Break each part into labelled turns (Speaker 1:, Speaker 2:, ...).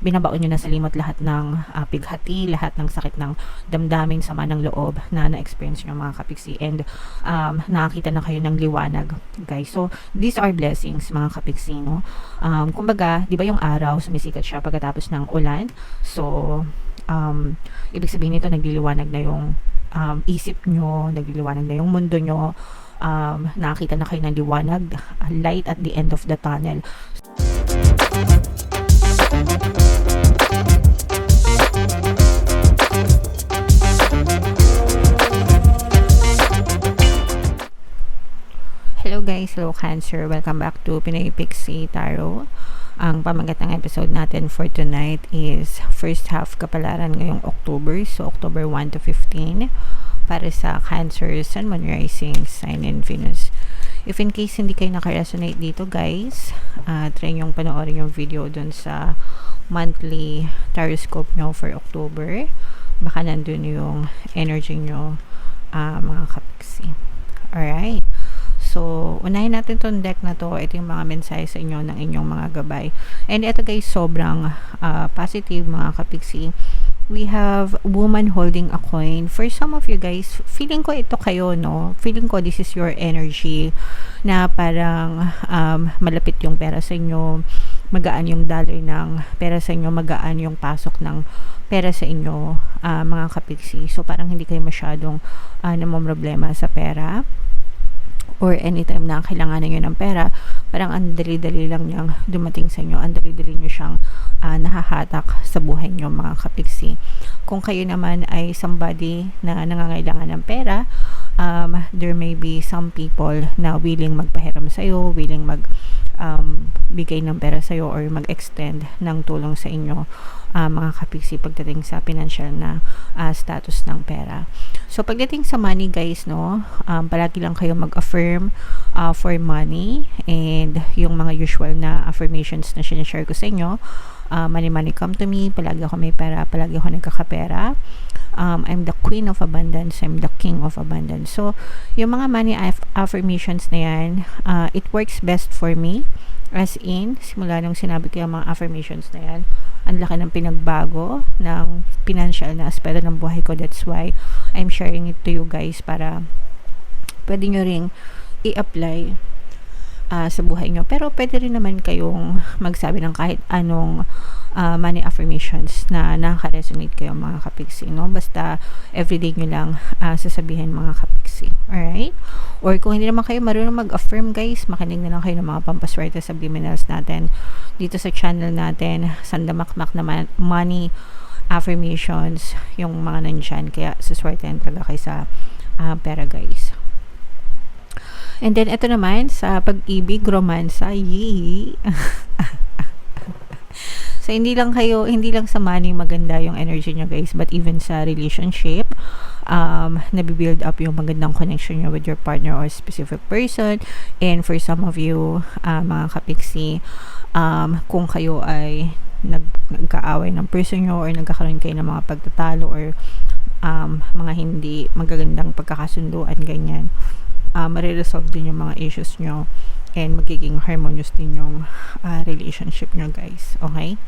Speaker 1: binabaon nyo na sa limot lahat ng pighati, lahat ng sakit ng damdamin, sama ng loob na na-experience nyo mga kapiksi, and nakakita na kayo ng liwanag, guys. So these are blessings mga kapiksi, no? Kumbaga, di ba yung araw sumisikat siya pagkatapos ng ulan? So ibig sabihin nito, nagliliwanag na yung isip nyo, nagliliwanag na yung mundo nyo, nakita na kayo ng liwanag, light at the end of the tunnel. Hello guys, hello Cancer, welcome back to Pinoy Pixie Tarot. Ang pamagat ng episode natin for tonight is first half kapalaran ngayong October, so October 1 to 15 para sa Cancer, Sun, Moon, Rising, Sign, and Venus. If in case hindi kayo naka-resonate dito guys, try nyong panoorin yung video dun sa monthly taroscope nyo for October. Baka nandun yung energy nyo, mga kapiksi. Alright. So, unahin natin tong deck na to. Ito yung mga mensahe sa inyo ng inyong mga gabay. And ito guys, sobrang positive mga kapiksi. We have woman holding a coin. For some of you guys, feeling ko ito kayo, no? Feeling ko this is your energy na parang malapit yung pera sa inyo, magaan yung daloy ng pera sa inyo, magaan yung pasok ng pera sa inyo, mga kapiksi. So, parang hindi kayo masyadong namomroblema sa pera, or anytime na kailangan nyo ng pera, parang ang dali-dali lang niyang dumating sa inyo, ang dali-dali nyo siyang nahahatak sa buhay nyo mga kapiksi. Kung kayo naman ay somebody na nangangailangan ng pera, there may be some people na willing magpahiram sa'yo, willing bigay ng pera sa'yo, or mag-extend ng tulong sa inyo, mga kapiksi, pagdating sa financial na status ng pera. So pagdating sa money guys, no, palagi lang kayo mag-affirm for money, and yung mga usual na affirmations na sinashare ko sa inyo, money come to me, palagi ako may pera, palagi ako nagkakapera, I'm the queen of abundance, I'm the king of abundance. So yung mga money affirmations na yan, it works best for me. As in, simula nung sinabi ko yung mga affirmations na yan, ang laki ng pinagbago ng financial na aspeto ng buhay ko. That's why I'm sharing it to you guys, para pwede nyo ring i-apply sa buhay nyo. Pero pwede rin naman kayong magsabi ng kahit anong money affirmations na nakaka-resonate kayo mga kapiksi, no? Basta everyday nyo lang sasabihin mga kapiksi. Alright? Or kung hindi naman kayo marunong mag-affirm guys, makinig na lang kayo ng mga pampaswerte subliminals natin dito sa channel natin. Sandamakmak naman money affirmations yung mga nandyan, kaya suswertehan talaga kayo sa pera guys. And then ito naman sa pag-ibig, romansa, yee. So hindi lang sa money maganda yung energy nyo guys, but even sa relationship, nabibuild up yung magandang connection nyo with your partner or specific person. And for some of you, mga kapiksi, kung kayo ay nagkaaway ng person nyo, or nagkakaroon kayo ng mga pagtatalo, or mga hindi magagandang pagkakasunduan, ganyan, mariresolve din yung mga issues nyo, and magiging harmonious din yung relationship nyo guys. Okay?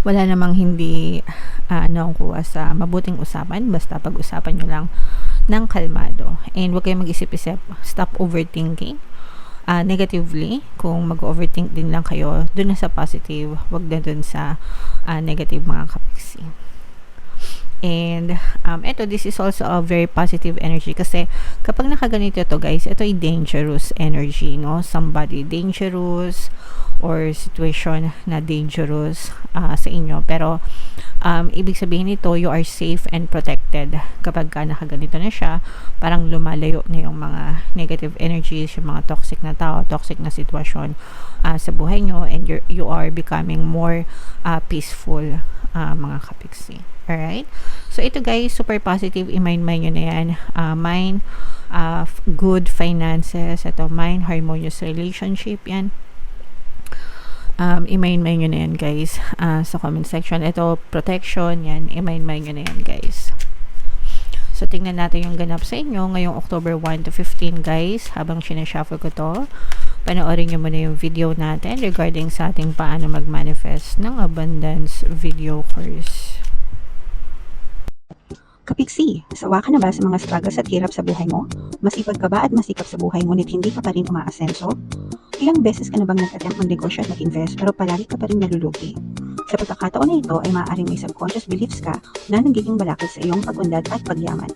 Speaker 1: Wala namang hindi nakukuha sa mabuting usapan, basta pag-usapan nyo lang ng kalmado. And huwag kayong mag-isip-isip, stop overthinking negatively. Kung mag-overthink din lang kayo, dun na sa positive, wag na dun sa negative mga kapiksi. And this is also a very positive energy, kasi kapag nakaganito to guys, ito ay dangerous energy, no? Somebody dangerous, or situation na dangerous sa inyo. Pero ibig sabihin nito, you are safe and protected. Kapag nakaganito na siya, parang lumalayo na yung mga negative energies, yung mga toxic na tao, toxic na sitwasyon sa buhay nyo, and you are becoming more peaceful, mga kapiksi. Alright? So ito guys, super positive. I-mind nyo na yan. Mind good finances. Ito, mind harmonious relationship. Yan. I-mind nyo na yan guys, sa comment section. Ito, protection. Yan, i-mind nyo na yan guys. So tingnan natin yung ganap sa inyo ngayong October 1 to 15 guys, habang sinashuffle ko to. panoorin nyo muna yung video natin regarding sa ating paano mag-manifest ng abundance video course.
Speaker 2: Kapiksi, sawa ka na ba sa mga struggles at hirap sa buhay mo? Masipag ka ba at masikap sa buhay ngunit hindi ka pa rin umaasenso? Ilang beses ka na bang nag-attempt mag-negosyo at mag-invest pero palagi ka pa rin nalulugi? Sa pagkakataon na ito ay maaaring may subconscious beliefs ka na nagiging balakid sa iyong pag-unlad at pagyaman.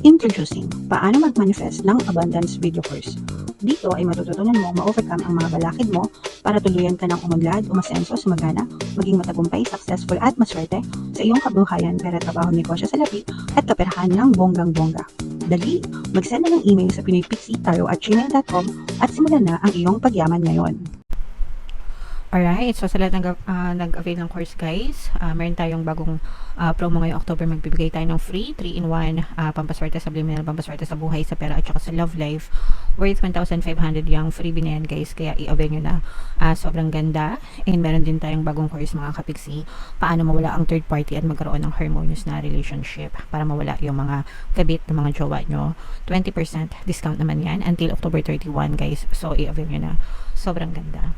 Speaker 2: Introducing, paano mag-manifest ng abundance video course. Dito ay matututunan mo ma-overcome ang mga balakid mo para tuluyan ka ng umunlad, umasenso, sumagana, maging matagumpay, successful at maswerte sa iyong kabuhayan, pera, trabaho, negosyo sa labi at kaperahan ng bonggang-bongga. Dali, mag-send na ng email sa pinoypixie@gmail.com at simulan na ang iyong pagyaman ngayon.
Speaker 1: Alright, so sa lahat nag-avail ng course guys, meron tayong bagong promo ngayong October. Magbibigay tayo ng free 3-in-1 pampaswerte sa subliminal, pampaswerte sa buhay, sa pera at saka sa love life worth 1,500 yung freebie na yan guys, kaya i-avail nyo na. Sobrang ganda. And meron din tayong bagong course mga kapiksi, paano mawala ang third party at magkaroon ng harmonious na relationship, para mawala yung mga kabit ng mga jowa nyo. 20% discount naman yan until October 31 guys, so i-avail nyo na. Sobrang ganda.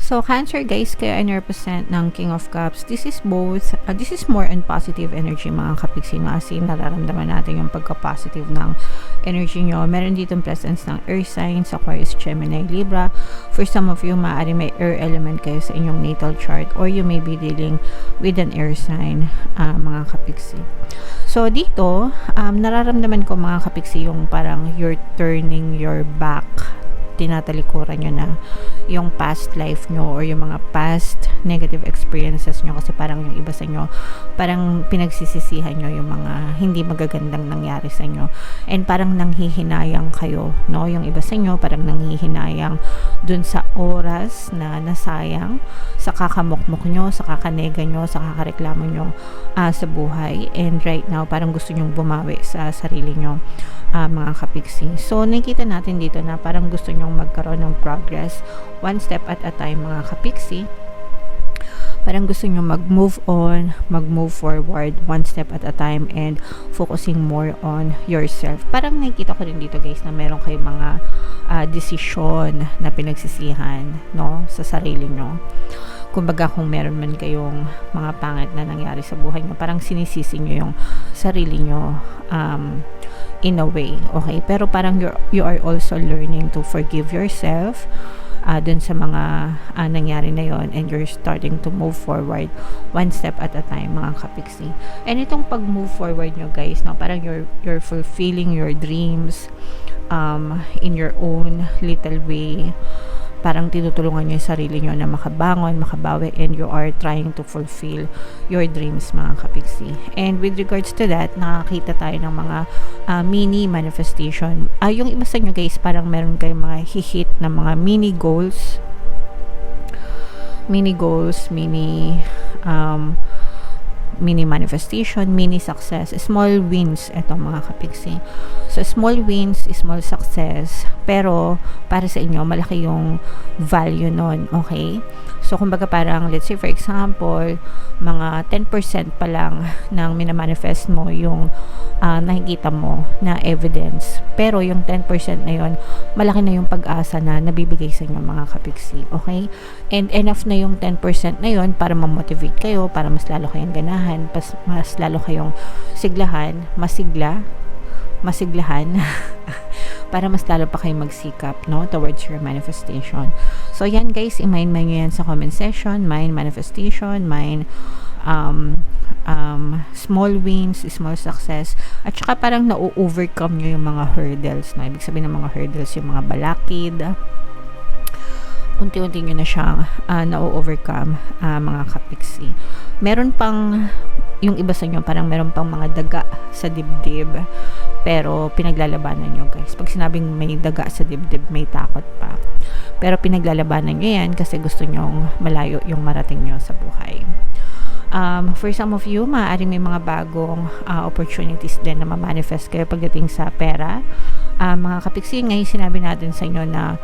Speaker 1: So, Cancer guys, kayo ay represent ng King of Cups. This is both, this is more on positive energy mga kapiksi, no? As in, nararamdaman natin yung pagka-positive ng energy nyo. Meron ditong presence ng earth signs, Aquarius, Gemini, Libra. For some of you, maaari may air element kayo sa inyong natal chart, or you may be dealing with an air sign, mga kapiksi. So, dito, nararamdaman ko mga kapiksi yung parang you're turning your back, tinatalikuran nyo na yung past life nyo or yung mga past negative experiences nyo, kasi parang yung iba sa nyo parang pinagsisisihan nyo yung mga hindi magagandang nangyari sa nyo, and parang nanghihinayang kayo, no? Yung iba sa nyo parang nanghihinayang dun sa oras na nasayang sa kakamukmok nyo, sa kakanega nyo, sa kakareklamo nyo sa buhay, and right now parang gusto nyong bumawi sa sarili nyo, mga kapiksi. So, nakikita natin dito na parang gusto nyong magkaroon ng progress one step at a time mga kapiksi. Parang gusto nyo mag-move on, mag-move forward one step at a time, and focusing more on yourself. Parang nakikita ko rin dito guys na meron kayong mga desisyon na pinagsisihan, no, sa sarili nyo. Kumbaga, kung meron man kayong mga pangit na nangyari sa buhay nyo, parang sinisisi nyo yung sarili nyo, in a way, okay? Pero parang you are also learning to forgive yourself dun sa mga nangyari na yon, and you're starting to move forward one step at a time mga kapiksi. And itong pag-move forward nyo guys, no, parang you're fulfilling your dreams in your own little way. Parang tinutulungan nyo yung sarili nyo na makabangon, makabawi, and you are trying to fulfill your dreams mga kapiksi. And with regards to that, nakakita tayo ng mga mini manifestation. Yung iba sa nyo guys, parang meron kayong mga hihit na mga mini goals, mini manifestation, mini success, small wins, eto mga kapiksi. So, small wins, small success, pero para sa inyo, malaki yung value nun, okay? So, kumbaga parang, let's say for example, mga 10% pa lang ng minamanifest mo yung nakikita mo na evidence. Pero yung 10% na yun, malaki na yung pag-asa na nabibigay sa inyo mga kapiksi, okay? And enough na yung 10% na yun para ma-motivate kayo, para mas lalo kayong ganahan, mas lalo kayong siglahan, masiglahan para mas lalo pa kayo magsikap, no, towards your manifestation. So yan guys, i-mind nyo yan sa comment section. Mind manifestation, mind small wins, small success, at saka parang na-overcome nyo yung mga hurdles, no? Ibig sabihin ng mga hurdles, yung mga balakid, unti-unti nyo na siyang na-overcome, mga kapiksi. Meron pang yung iba sa inyo, parang meron pang mga daga sa dibdib, pero pinaglalabanan nyo guys. Pag sinabing may daga sa dibdib, may takot pa, pero pinaglalabanan nyo yan kasi gusto nyong malayo yung marating nyo sa buhay. For some of you, maaaring may mga bagong opportunities din na ma-manifest kayo pagdating sa pera, mga kapiksi, ngayon sinabi natin sa inyo na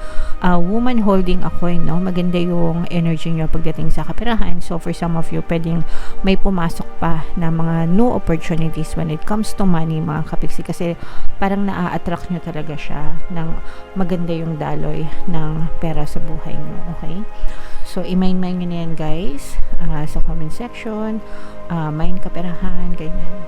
Speaker 1: woman holding a coin, no? Maganda yung energy nyo pagdating sa kaperahan. So for some of you, pwedeng may pumasok pa na mga new opportunities when it comes to money, mga kapiksi, kasi parang naa-attract nyo talaga siya ng maganda yung daloy ng pera sa buhay nyo. Okay? So i-mind nyo na yan, guys, sa comment section. Mind kaperahan, ganyan.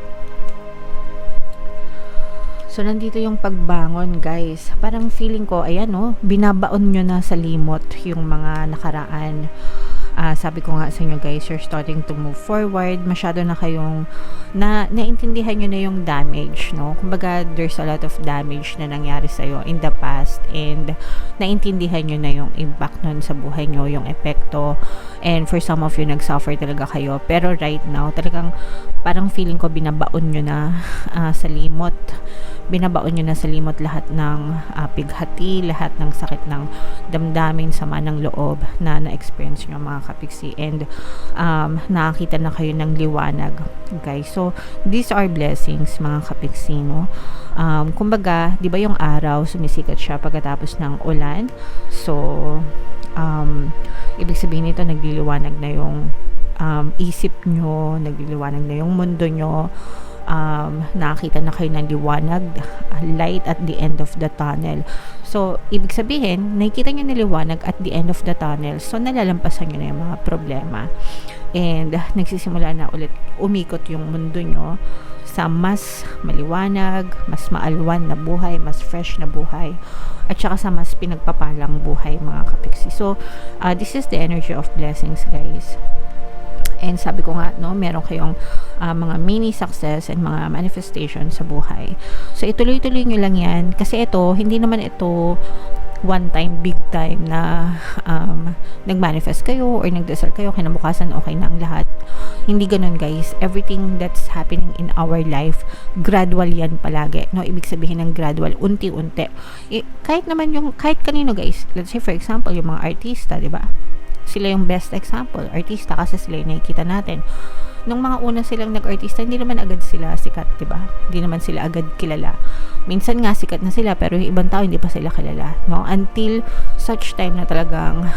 Speaker 1: So, nandito yung pagbangon, guys. Parang feeling ko, ayan, no, binabaon nyo na sa limot yung mga nakaraan. Sabi ko nga sa inyo, guys, you're starting to move forward. Masyado na kayong naintindihan nyo na yung damage, no? Kumbaga, there's a lot of damage na nangyari sa'yo in the past, and naintindihan nyo na yung impact nun sa buhay nyo, yung epekto. And for some of you, nagsuffer talaga kayo. Pero right now, talagang parang feeling ko binabaon nyo na sa limot. Binabaon nyo na sa limot lahat ng pighati, lahat ng sakit ng damdamin, sama ng loob na na-experience nyo, mga kapiksi. And nakakita na kayo ng liwanag, guys. So, these are blessings, mga kapiksi, no? Kumbaga, di ba yung araw, sumisikat siya pagkatapos ng ulan. So, ibig sabihin nito, nagliliwanag na yung isip nyo, nagliliwanag na yung mundo nyo. Nakakita na kayo ng liwanag, light at the end of the tunnel. So, ibig sabihin, nakikita nyo na liwanag at the end of the tunnel. So, nalalampasan nyo na yung mga problema. And, nagsisimula na ulit umikot yung mundo nyo sa mas maliwanag, mas maalwan na buhay, mas fresh na buhay, at saka sa mas pinagpapalang buhay, mga kapiksi. So, this is the energy of blessings, guys. And sabi ko nga, no, meron kayong mga mini success and mga manifestation sa buhay. So, ituloy-tuloy nyo lang yan. Kasi ito, hindi naman ito one time, big time na nag-manifest kayo or nagdasal kayo, kinabukasan okay na ang lahat. Hindi ganun, guys. Everything that's happening in our life, gradual yan palagi. No, ibig sabihin ng gradual, unti-unti. Kahit naman yung, kahit kanino, guys. Let's say, for example, yung mga artista, di ba? Sila yung best example, artista, kasi sila yung nakikita natin. Nung mga una silang nag-artista, hindi naman agad sila sikat, diba? Hindi naman sila agad kilala. Minsan nga sikat na sila, pero yung ibang tao hindi pa sila kilala, no? Until such time na talagang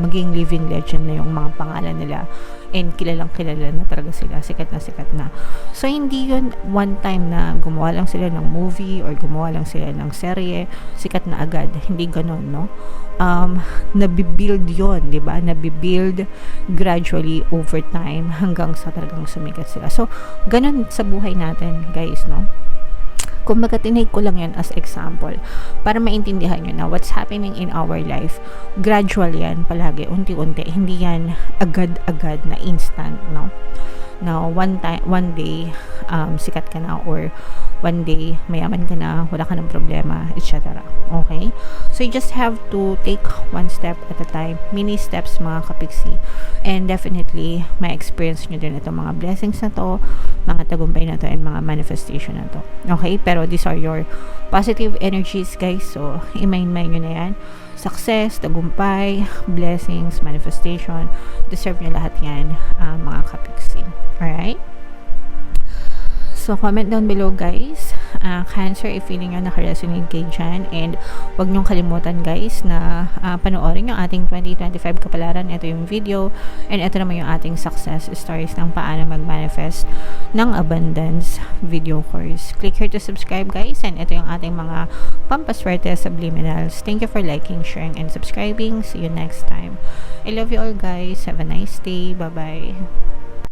Speaker 1: maging living legend na yung mga pangalan nila, and kilalang kilala na talaga sila, sikat na. So, hindi yun one time na gumawa lang sila ng movie or gumawa lang sila ng serye, sikat na agad. Hindi ganun, no? Nabibuild yun, diba? Nabibuild gradually over time hanggang sa talagang sumikat sila. So, ganun sa buhay natin, guys, no? Kumbaga, tinake ko lang yan as example para maintindihan nyo na what's happening in our life, gradual yan palagi, unti-unti, hindi yan agad-agad na instant, no? Now, one day, sikat ka na, or one day, mayaman ka na, wala ka ng problema, etc. Okay? So, you just have to take one step at a time. Mini steps, mga kapiksi. And definitely, may experience nyo din itong mga blessings na to, mga tagumpay na to, and mga manifestation na to. Okay? Pero these are your positive energies, guys. So, i-mind nyo na yan. Success, tagumpay, blessings, manifestation, deserve nyo lahat yan, mga kapiksi. Alright? So, comment down below, guys. Cancer, if feeling nyo nakaresonate kayo dyan. And wag nyong kalimutan, guys, na panoorin yung ating 2025 kapalaran. Ito yung video. And ito naman yung ating success stories ng paano mag-manifest ng abundance video course. Click here to subscribe, guys. And ito yung ating mga pampaswerte subliminals. Thank you for liking, sharing, and subscribing. See you next time. I love you all, guys. Have a nice day. Bye-bye.